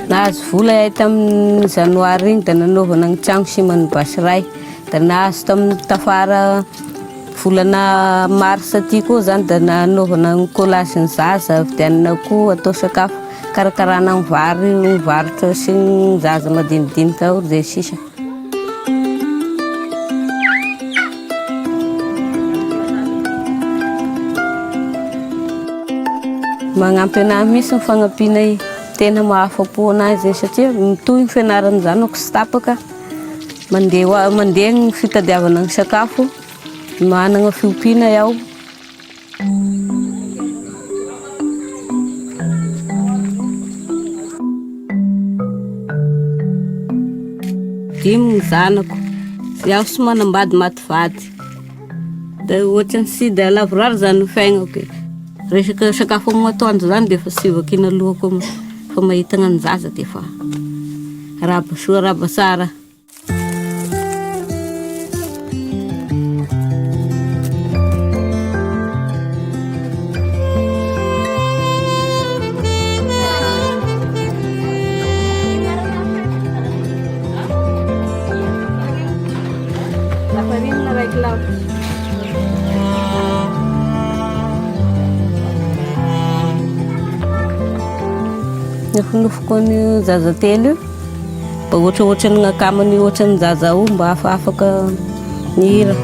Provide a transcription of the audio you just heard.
Nahazo vola yahay tamin'ny janoary igny da nanaovana ny tragno siman'ny Basiray. Da nahazo tamin'ny tafara volana mars aty koa zany da nanaovana ny collage ny zaza, vidianana koa atao sakafo, karakarana ny vary, ny varotra sy ny zaza madinidinika ao zay sisa. Magnampy anahy mihisy ny fagnampiana tena mahafapo anazy satria mitohy ny fianaran'ny zanako sy tapaka, mandeha ny fitadiavana ny sakafo, manana fiompiana iaho. Dimy ny zanako, iaho sy manambady mativady. Da ohatrany sy da lavorary zany ny fiaignako. Resaka sakafo amin'ny atoandro zany dia efa sy vakiana lohako fa mahita ny zaza dia efa raba soa raba tsara. Lafarinina raiky lavo. Nofonofoko ny zaza telo io, mba ohatrohatrany akamany ohatrany zaza ao mba afaka mihira.